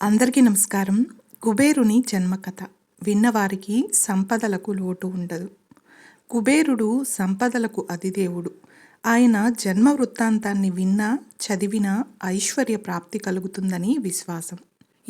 అందరికీ నమస్కారం. కుబేరుని జన్మకథ విన్నవారికి సంపదలకు లోటు ఉండదు. కుబేరుడు సంపదలకు అధిదేవుడు. ఆయన జన్మ వృత్తాంతాన్ని విన్నా చదివినా ఐశ్వర్య ప్రాప్తి కలుగుతుందని విశ్వాసం.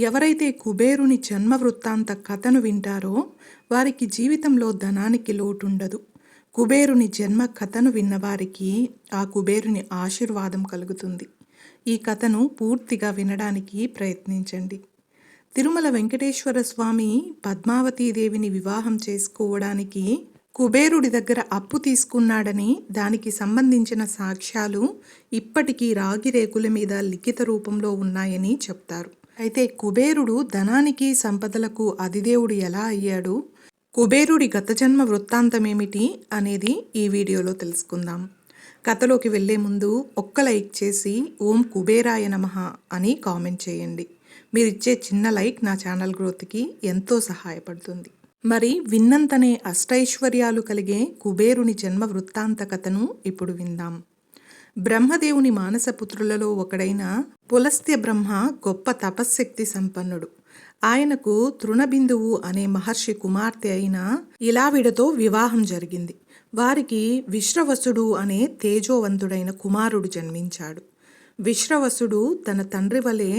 ఎవరైతే కుబేరుని జన్మ వృత్తాంత కథను వింటారో వారికి జీవితంలో ధనానికి లోటుండదు. కుబేరుని జన్మ కథను విన్నవారికి ఆ కుబేరుని ఆశీర్వాదం కలుగుతుంది. ఈ కథను పూర్తిగా వినడానికి ప్రయత్నించండి. తిరుమల వెంకటేశ్వర స్వామి పద్మావతీదేవిని వివాహం చేసుకోవడానికి కుబేరుడి దగ్గర అప్పు తీసుకున్నాడని దానికి సంబంధించిన సాక్ష్యాలు ఇప్పటికీ రాగి రేకుల మీద లిఖిత రూపంలో ఉన్నాయని చెప్తారు. అయితే కుబేరుడు ధనానికి సంపదలకు అధిదేవుడు ఎలా అయ్యాడు, కుబేరుడి గత జన్మ వృత్తాంతమేమిటి అనేది ఈ వీడియోలో తెలుసుకుందాం. కథలోకి వెళ్లే ముందు ఒక్క లైక్ చేసి ఓం కుబేరాయ నమః అని కామెంట్ చేయండి. మీరిచ్చే చిన్న లైక్ నా ఛానల్ గ్రోత్కి ఎంతో సహాయపడుతుంది. మరి విన్నంతనే అష్టైశ్వర్యాలు కలిగే కుబేరుని జన్మ వృత్తాంత కథను ఇప్పుడు విందాం. బ్రహ్మదేవుని మానసపుత్రులలో ఒకడైన పులస్త్య బ్రహ్మ గొప్ప తపశ్శక్తి సంపన్నుడు. ఆయనకు తృణబిందువు అనే మహర్షి కుమార్తె అయిన ఇలావిడతో వివాహం జరిగింది. వారికి విశ్రవసుడు అనే తేజోవంతుడైన కుమారుడు జన్మించాడు. విశ్రవసుడు తన తండ్రి వలె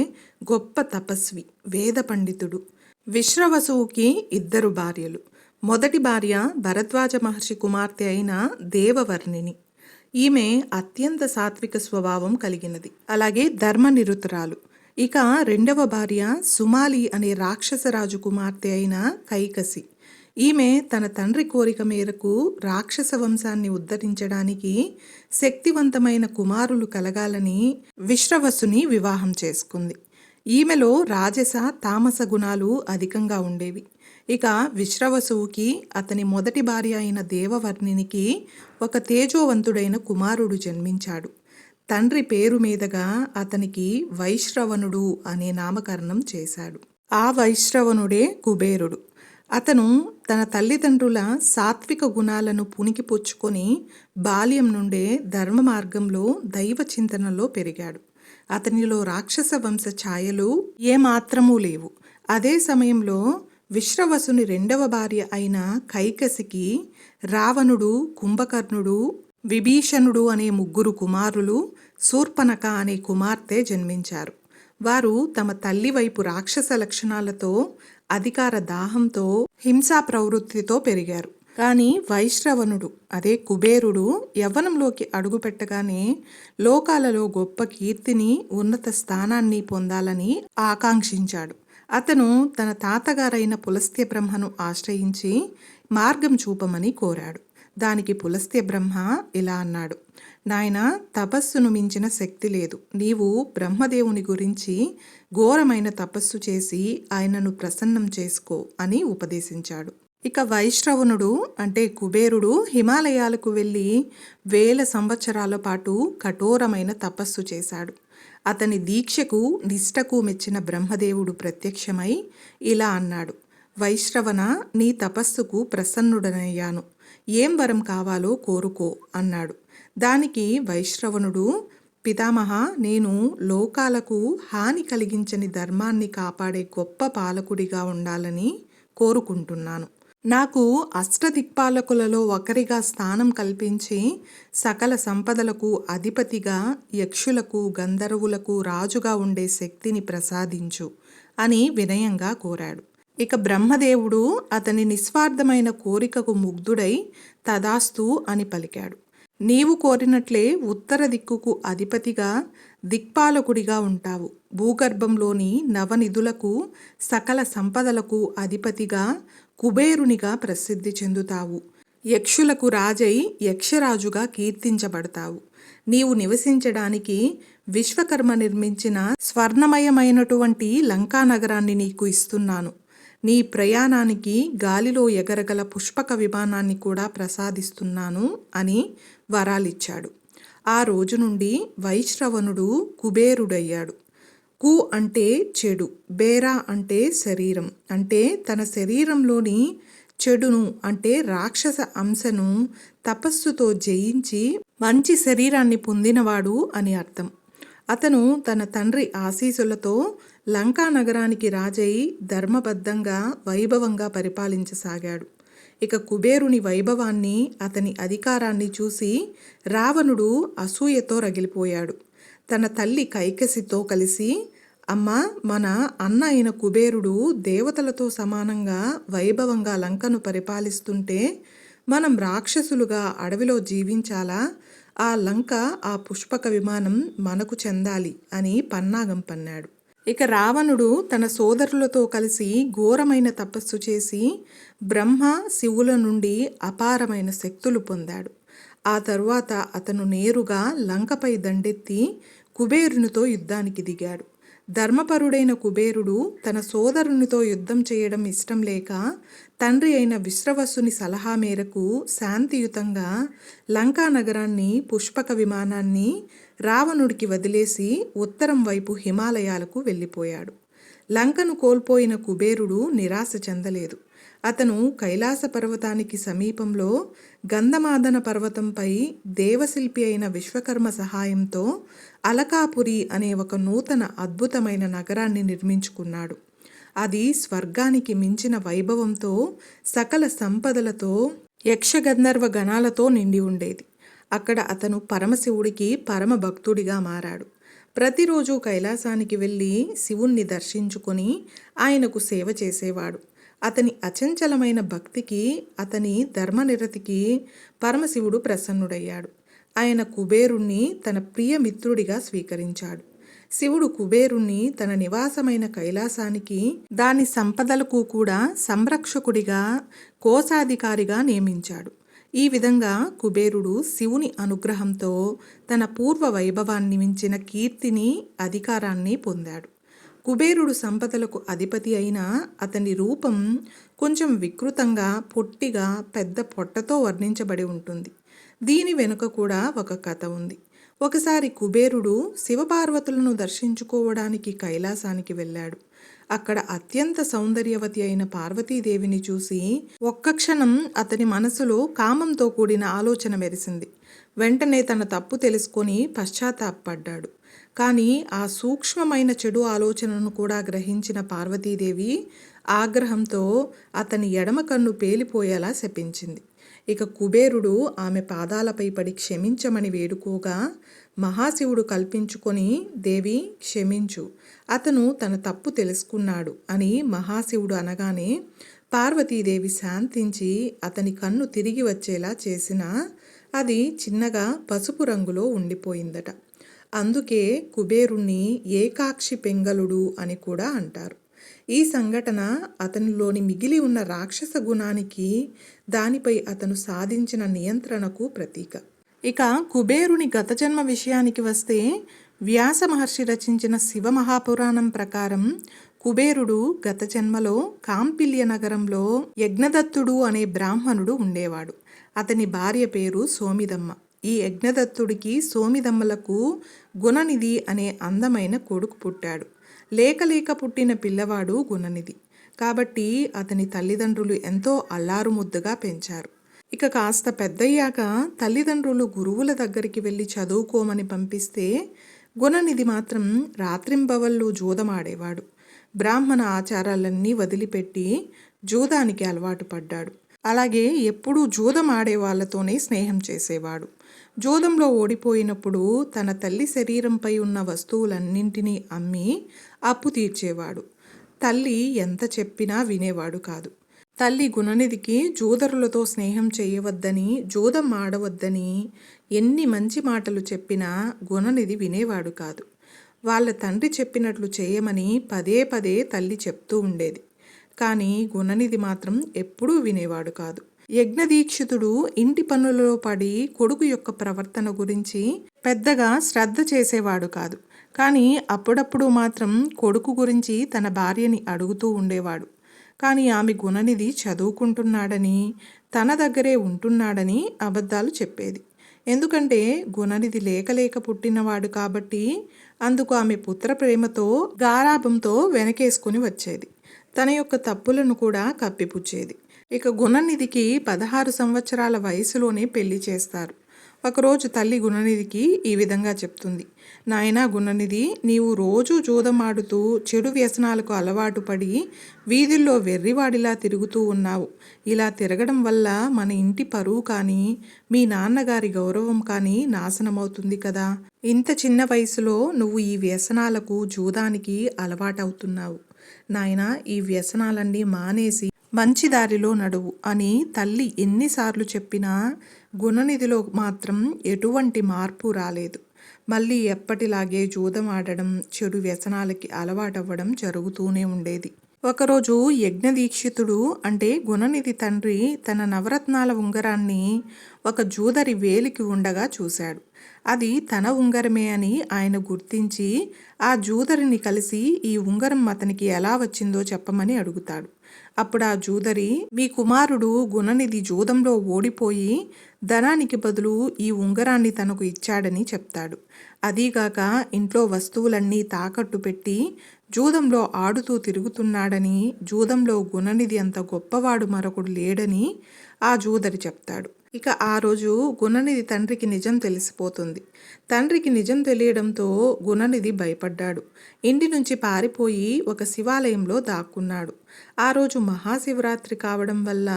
గొప్ప తపస్వి, వేద పండితుడు. విశ్రవసువుకి 2 భార్యలు. మొదటి భార్య భరద్వాజ మహర్షి కుమార్తె అయిన దేవవర్ణిని. ఈమె అత్యంత సాత్విక స్వభావం కలిగినది, అలాగే ధర్మనిరుతురాలు. ఇక రెండవ భార్య సుమాలి అనే రాక్షసరాజు కుమార్తె అయిన కైకసి. ఈమె తన తండ్రి కోరిక మేరకు రాక్షస వంశాన్ని ఉద్ధరించడానికి శక్తివంతమైన కుమారులు కలగాలని విశ్రవసుని వివాహం చేసుకుంది. ఈమెలో రాజస తామస గుణాలు అధికంగా ఉండేవి. ఇక విశ్రవసువుకి అతని మొదటి భార్య అయిన దేవవర్ణినికి ఒక తేజోవంతుడైన కుమారుడు జన్మించాడు. తండ్రి పేరు మీదుగా అతనికి వైశ్రవణుడు అనే నామకరణం చేశాడు. ఆ వైశ్రవణుడే కుబేరుడు. అతను తన తల్లిదండ్రుల సాత్విక గుణాలను పుణికిపుచ్చుకొని బాల్యం నుండే ధర్మ మార్గంలో దైవ చింతనలో పెరిగాడు. అతనిలో రాక్షస వంశ ఛాయలు ఏమాత్రమూ లేవు. అదే సమయంలో విశ్రవసుని రెండవ భార్య అయిన కైకసికి రావణుడు, కుంభకర్ణుడు, విభీషణుడు అనే 3 కుమారులు, శూర్పణఖ అనే కుమార్తె జన్మించారు. వారు తమ తల్లి వైపు రాక్షస లక్షణాలతో, అధికార దాహంతో, హింసా ప్రవృత్తితో పెరిగారు. కానీ వైశ్రవణుడు అదే కుబేరుడు యవ్వనంలోకి అడుగుపెట్టగానే లోకాలలో గొప్ప కీర్తిని, ఉన్నత స్థానాన్ని పొందాలని ఆకాంక్షించాడు. అతను తన తాతగారైన పులస్త్య బ్రహ్మను ఆశ్రయించి మార్గం చూపమని కోరాడు. దానికి పులస్త్య బ్రహ్మ ఇలా అన్నాడు: నాయనా, తపస్సును మించిన శక్తి లేదు. నీవు బ్రహ్మదేవుని గురించి ఘోరమైన తపస్సు చేసి ఆయనను ప్రసన్నం చేసుకో అని ఉపదేశించాడు. ఇక వైశ్రవణుడు అంటే కుబేరుడు హిమాలయాలకు వెళ్ళి 1000 సంవత్సరాల పాటు కఠోరమైన తపస్సు చేశాడు. అతని దీక్షకు, నిష్టకు మెచ్చిన బ్రహ్మదేవుడు ప్రత్యక్షమై ఇలా అన్నాడు: వైశ్రవణ, నీ తపస్సుకు ప్రసన్నుడనయ్యాను. ఏం వరం కావాలో కోరుకో అన్నాడు. దానికి వైశ్రవణుడు: పితామహ, నేను లోకాలకు హాని కలిగించని ధర్మాన్ని కాపాడే గొప్ప పాలకుడిగా ఉండాలని కోరుకుంటున్నాను. నాకు అష్టదిక్పాలకులలో ఒకరిగా స్థానం కల్పించి సకల సంపదలకు అధిపతిగా, యక్షులకు, గంధర్వులకు రాజుగా ఉండే శక్తిని ప్రసాదించు అని వినయంగా కోరాడు. ఇక బ్రహ్మదేవుడు అతని నిస్వార్థమైన కోరికకు ముగ్ధుడై తదాస్తు అని పలికాడు. నీవు కోరినట్లే ఉత్తర దిక్కుకు అధిపతిగా, దిక్పాలకుడిగా ఉంటావు. భూగర్భంలోని నవనిధులకు, సకల సంపదలకు అధిపతిగా, కుబేరునిగా ప్రసిద్ధి చెందుతావు. యక్షులకు రాజై యక్షరాజుగా కీర్తించబడతావు. నీవు నివసించడానికి విశ్వకర్మ నిర్మించిన స్వర్ణమయమైనటువంటి లంకా నగరాన్ని నీకు ఇస్తున్నాను. నీ ప్రయాణానికి గాలిలో ఎగరగల పుష్పక విమానాన్ని కూడా ప్రసాదిస్తున్నాను అని వరాలిచ్చాడు. ఆ రోజు నుండి వైశ్రవణుడు కుబేరుడయ్యాడు. కు అంటే చెడు, బేరా అంటే శరీరం, అంటే తన శరీరంలోని చెడును అంటే రాక్షస అంశను తపస్సుతో జయించి మంచి శరీరాన్ని పొందినవాడు అని అర్థం. అతను తన తండ్రి ఆశీస్సులతో లంకా నగరానికి రాజై ధర్మబద్ధంగా వైభవంగా పరిపాలించసాగాడు. ఇక కుబేరుని వైభవాన్ని, అతని అధికారాన్ని చూసి రావణుడు అసూయతో రగిలిపోయాడు. తన తల్లి కైకసితో కలిసి, అమ్మా, మన అన్న అయిన కుబేరుడు దేవతలతో సమానంగా వైభవంగా లంకను పరిపాలిస్తుంటే మనం రాక్షసులుగా అడవిలో జీవించాలా? ఆ లంక, ఆ పుష్పక విమానం మనకు చెందాలి అని పన్నాగం పన్నాడు. ఇక రావణుడు తన సోదరులతో కలిసి ఘోరమైన తపస్సు చేసి బ్రహ్మ, శివుల నుండి అపారమైన శక్తులు పొందాడు. ఆ తరువాత అతను నేరుగా లంకపై దండెత్తి కుబేరునితో యుద్ధానికి దిగాడు. ధర్మపరుడైన కుబేరుడు తన సోదరునితో యుద్ధం చేయడం ఇష్టం లేక తండ్రి అయిన విశ్రవసుని సలహా మేరకు శాంతియుతంగా లంకా నగరాన్ని, పుష్పక విమానాన్ని రావణుడికి వదిలేసి ఉత్తరం వైపు హిమాలయాలకు వెళ్ళిపోయాడు. లంకను కోల్పోయిన కుబేరుడు నిరాశ చెందలేదు. అతను కైలాస పర్వతానికి సమీపంలో గంధమాదన పర్వతంపై దేవశిల్పి అయిన విశ్వకర్మ సహాయంతో అలకాపురి అనే ఒక నూతన అద్భుతమైన నగరాన్ని నిర్మించుకున్నాడు. అది స్వర్గానికి మించిన వైభవంతో, సకల సంపదలతో, యక్షగంధర్వ గణాలతో నిండి ఉండేది. అక్కడ అతను పరమశివుడికి పరమ భక్తుడిగా మారాడు. ప్రతిరోజు కైలాసానికి వెళ్ళి శివుణ్ణి దర్శించుకొని ఆయనకు సేవ చేసేవాడు. అతని అచంచలమైన భక్తికి, అతని ధర్మనిరతికి పరమశివుడు ప్రసన్నుడయ్యాడు. ఆయన కుబేరుణ్ణి తన ప్రియమిత్రుడిగా స్వీకరించాడు. శివుడు కుబేరుణ్ణి తన నివాసమైన కైలాసానికి, దాని సంపదలకు కూడా సంరక్షకుడిగా, కోశాధికారిగా నియమించాడు. ఈ విధంగా కుబేరుడు శివుని అనుగ్రహంతో తన పూర్వ వైభవాన్ని మించిన కీర్తిని, అధికారాన్ని పొందాడు. కుబేరుడు సంపదలకు అధిపతి అయిన అతని రూపం కొంచెం వికృతంగా, పొట్టిగా, పెద్ద పొట్టతో వర్ణించబడి ఉంటుంది. దీని వెనుక కూడా ఒక కథ ఉంది. ఒకసారి కుబేరుడు శివపార్వతులను దర్శించుకోవడానికి కైలాసానికి వెళ్ళాడు. అక్కడ అత్యంత సౌందర్యవతి అయిన పార్వతీదేవిని చూసి ఒక్క క్షణం అతని మనసులో కామంతో కూడిన ఆలోచన మెరిసింది. వెంటనే తన తప్పు తెలుసుకొని పశ్చాత్తాపడ్డాడు. కానీ ఆ సూక్ష్మమైన చెడు ఆలోచనను కూడా గ్రహించిన పార్వతీదేవి ఆగ్రహంతో అతని ఎడమ కన్ను పేలిపోయేలా శపించింది. ఇక కుబేరుడు ఆమె పాదాలపై పడి క్షమించమని వేడుకోగా మహాశివుడు కల్పించుకొని, దేవి క్షమించు, అతను తన తప్పు తెలుసుకున్నాడు అని మహాశివుడు అనగానే పార్వతీదేవి శాంతించి అతని కన్ను తిరిగి వచ్చేలా చేసినా అది చిన్నగా పసుపు రంగులో ఉండిపోయిందట. అందుకే కుబేరుణ్ణి ఏకాక్షి పెంగళుడు అని కూడా అంటారు. ఈ సంఘటన అతనిలోని మిగిలి ఉన్న రాక్షస గుణానికి, దానిపై అతను సాధించిన నియంత్రణకు ప్రతీక. ఇక కుబేరుని గత జన్మ విషయానికి వస్తే, వ్యాస మహర్షి రచించిన శివ మహాపురాణం ప్రకారం కుబేరుడు గత జన్మలో కాంపిల్య నగరంలో యజ్ఞదత్తుడు అనే బ్రాహ్మణుడు ఉండేవాడు. అతని భార్య పేరు సోమిదమ్మ. ఈ యజ్ఞదత్తుడికి, సోమిదమ్మలకు గుణనిధి అనే అందమైన కొడుకు పుట్టాడు. లేక పుట్టిన పిల్లవాడు గుణనిధి. కాబట్టి అతని తల్లిదండ్రులు ఎంతో అల్లారుముద్దుగా పెంచారు. ఇక కాస్త పెద్దయ్యాక తల్లిదండ్రులు గురువుల దగ్గరికి వెళ్ళి చదువుకోమని పంపిస్తే గుణనిధి మాత్రం రాత్రింబవళ్ళు జూదమాడేవాడు. బ్రాహ్మణ ఆచారాలన్నీ వదిలిపెట్టి జూదానికి అలవాటు పడ్డాడు. అలాగే ఎప్పుడూ జూదం ఆడే వాళ్ళతోనే స్నేహం చేసేవాడు. జూదంలో ఓడిపోయినప్పుడు తన తల్లి శరీరంపై ఉన్న వస్తువులన్నింటినీ అమ్మి అప్పు తీర్చేవాడు. తల్లి ఎంత చెప్పినా వినేవాడు కాదు. తల్లి గుణనిధికి జూదరులతో స్నేహం చేయవద్దని, జూదం ఆడవద్దని ఎన్ని మంచి మాటలు చెప్పినా గుణనిధి వినేవాడు కాదు. వాళ్ళ తండ్రి చెప్పినట్లు చేయమని పదే పదే తల్లి చెప్తూ ఉండేది. కానీ గుణనిధి మాత్రం ఎప్పుడూ వినేవాడు కాదు. యజ్ఞదీక్షితుడు ఇంటి పనులలో పడి కొడుకు యొక్క ప్రవర్తన గురించి పెద్దగా శ్రద్ధ చేసేవాడు కాదు. కానీ అప్పుడప్పుడు మాత్రం కొడుకు గురించి తన భార్యని అడుగుతూ ఉండేవాడు. కానీ ఆమె గుణనిధి చదువుకుంటున్నాడని, తన దగ్గరే ఉంటున్నాడని అబద్ధాలు చెప్పేది. ఎందుకంటే గుణనిధి లేక పుట్టినవాడు కాబట్టి అందుకు ఆమె పుత్ర ప్రేమతో, గారాభంతో వెనకేసుకుని వచ్చేది. తన యొక్క తప్పులను కూడా కప్పిపుచ్చేది. ఇక గుణనిధికి 16 సంవత్సరాల వయసులోనే పెళ్లి చేస్తారు. ఒకరోజు తల్లి గుణనిధికి ఈ విధంగా చెప్తుంది. నాయనా గుణనిధి, నీవు రోజూ జూదమాడుతూ చెడు వ్యసనాలకు అలవాటు పడి వీధుల్లో వెర్రివాడిలా తిరుగుతూ ఉన్నావు. ఇలా తిరగడం వల్ల మన ఇంటి పరువు కానీ మీ నాన్నగారి గౌరవం కానీ నాశనమవుతుంది కదా. ఇంత చిన్న వయసులో నువ్వు ఈ వ్యసనాలకు జూదానికి అలవాటవుతున్నావు. నాయనా, ఈ వ్యసనాలన్నీ మానేసి మంచి దారిలో నడువు అని తల్లి ఎన్నిసార్లు చెప్పినా గుణనిధిలో మాత్రం ఎటువంటి మార్పు రాలేదు. మళ్ళీ ఎప్పటిలాగే జూదం ఆడడం, చెడు వ్యసనాలకి అలవాటవ్వడం జరుగుతూనే ఉండేది. ఒకరోజు యజ్ఞదీక్షితుడు అంటే గుణనిధి తండ్రి తన నవరత్నాల ఉంగరాన్ని ఒక జూదరి వేలికి ఉండగా చూశాడు. అది తన ఉంగరమే అని ఆయన గుర్తించి ఆ జూదరిని కలిసి ఈ ఉంగరం అతనికి ఎలా వచ్చిందో చెప్పమని అడుగుతాడు. అప్పుడు ఆ జూదరి, మీ కుమారుడు గుణనిధి జూదంలో ఓడిపోయి ధనానికి బదులు ఈ ఉంగరాన్ని తనకు ఇచ్చాడని చెప్తాడు. అదీగాక ఇంట్లో వస్తువులన్నీ తాకట్టు పెట్టి జూదంలో ఆడుతూ తిరుగుతున్నాడని, జూదంలో గుణనిధి అంత గొప్పవాడు మరొకడు లేడని ఆ జూదరి చెప్తాడు. ఇక ఆ రోజు గుణనిధి తండ్రికి నిజం తెలిసిపోతుంది. తండ్రికి నిజం తెలియడంతో గుణనిధి భయపడ్డాడు. ఇంటి నుంచి పారిపోయి ఒక శివాలయంలో దాక్కున్నాడు. ఆ రోజు మహాశివరాత్రి కావడం వల్ల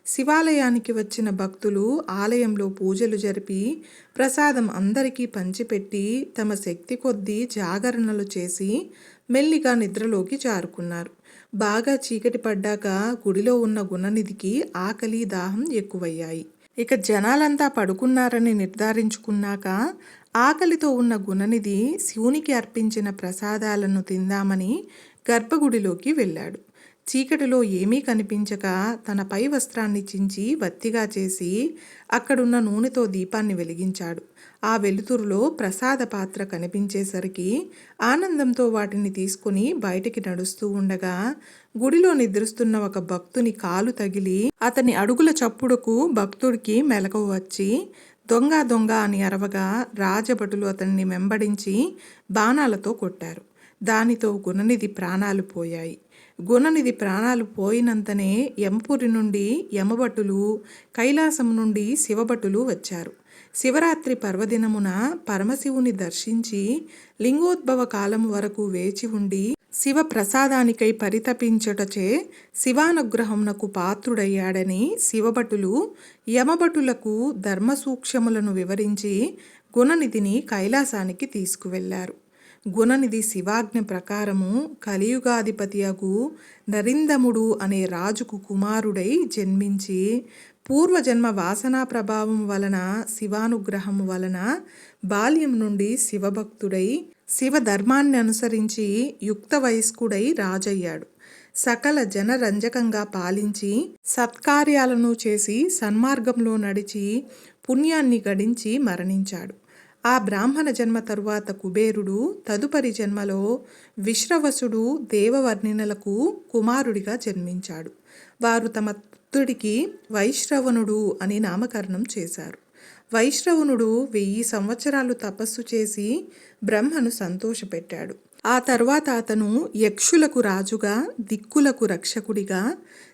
శివాలయానికి వచ్చిన భక్తులు ఆలయంలో పూజలు జరిపి ప్రసాదం అందరికీ పంచిపెట్టి తమ శక్తి కొద్దీ జాగరణలు చేసి మెల్లిగా నిద్రలోకి జారుకున్నారు. బాగా చీకటి పడ్డాక గుడిలో ఉన్న గుణనిధికి ఆకలి, దాహం ఎక్కువయ్యాయి. ఇక జనాలంతా పడుకున్నారని నిర్ధారించుకున్నాక ఆకలితో ఉన్న గుణనిధి శివునికి అర్పించిన ప్రసాదాలను తిందామని గర్భగుడిలోకి వెళ్ళాడు. చీకటిలో ఏమీ కనిపించక తన పై వస్త్రాన్ని చించి వత్తిగా చేసి అక్కడున్న నూనెతో దీపాన్ని వెలిగించాడు. ఆ వెలుతురులో ప్రసాద పాత్ర కనిపించేసరికి ఆనందంతో వాటిని తీసుకుని బయటికి నడుస్తూ ఉండగా గుడిలో నిద్రిస్తున్న ఒక భక్తుని కాలు తగిలి అతని అడుగుల చప్పుడుకు భక్తుడికి మెలకువ వచ్చి దొంగ దొంగ అని అరవగా రాజభటులు అతన్ని వెంబడించి బాణాలతో కొట్టారు. దానితో గుణనిధి ప్రాణాలు పోయాయి. గుణనిధి ప్రాణాలు పోయినంతనే యమపురి నుండి యమభటులు, కైలాసం నుండి శివభటులు వచ్చారు. శివరాత్రి పర్వదినమున పరమశివుని దర్శించి లింగోద్భవ కాలం వరకు వేచి ఉండి శివ ప్రసాదానికై పరితపించుటచే శివానుగ్రహమునకు పాత్రుడయ్యాడని శివభటులు యమభటులకు ధర్మసూక్ష్మములను వివరించి గుణనిధిని కైలాసానికి తీసుకువెళ్లారు. గుణనిధి శివాజ్ఞ ప్రకారము కలియుగాధిపతియగు నరిందముడు అనే రాజుకు కుమారుడై జన్మించి పూర్వజన్మ వాసనా ప్రభావం వలన శివానుగ్రహము వలన బాల్యం నుండి శివభక్తుడై శివ ధర్మాన్ని అనుసరించి యుక్త వయస్కుడై రాజయ్యాడు. సకల జనరంజకంగా పాలించి సత్కార్యాలను చేసి సన్మార్గంలో నడిచి పుణ్యాన్ని గడించి మరణించాడు. ఆ బ్రాహ్మణ జన్మ తరువాత కుబేరుడు తదుపరి జన్మలో విశ్రవసుడు దేవవర్ణినులకు కుమారుడిగా జన్మించాడు. వారు తమ పుత్రుడికి వైశ్రవణుడు అని నామకరణం చేశారు. వైశ్రవణుడు 1000 సంవత్సరాలు తపస్సు చేసి బ్రహ్మను సంతోషపెట్టాడు. ఆ తర్వాత అతను యక్షులకు రాజుగా, దిక్కులకు రక్షకుడిగా,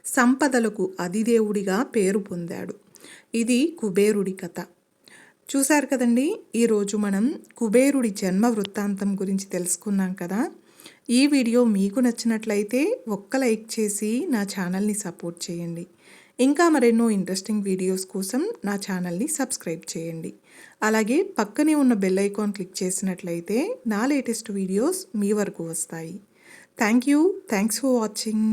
సంపదలకు అధిదేవుడిగా పేరు పొందాడు. ఇది కుబేరుడి కథ. చూశారు కదండి, ఈరోజు మనం కుబేరుడి జన్మ వృత్తాంతం గురించి తెలుసుకున్నాం కదా. ఈ వీడియో మీకు నచ్చినట్లయితే ఒక్క లైక్ చేసి నా ఛానల్ని సపోర్ట్ చేయండి. ఇంకా మరెన్నో ఇంట్రెస్టింగ్ వీడియోస్ కోసం నా ఛానల్ని సబ్స్క్రైబ్ చేయండి. అలాగే పక్కనే ఉన్న బెల్ ఐకాన్ క్లిక్ చేసినట్లయితే నా లేటెస్ట్ వీడియోస్ మీ వరకు వస్తాయి. Thanks for watching.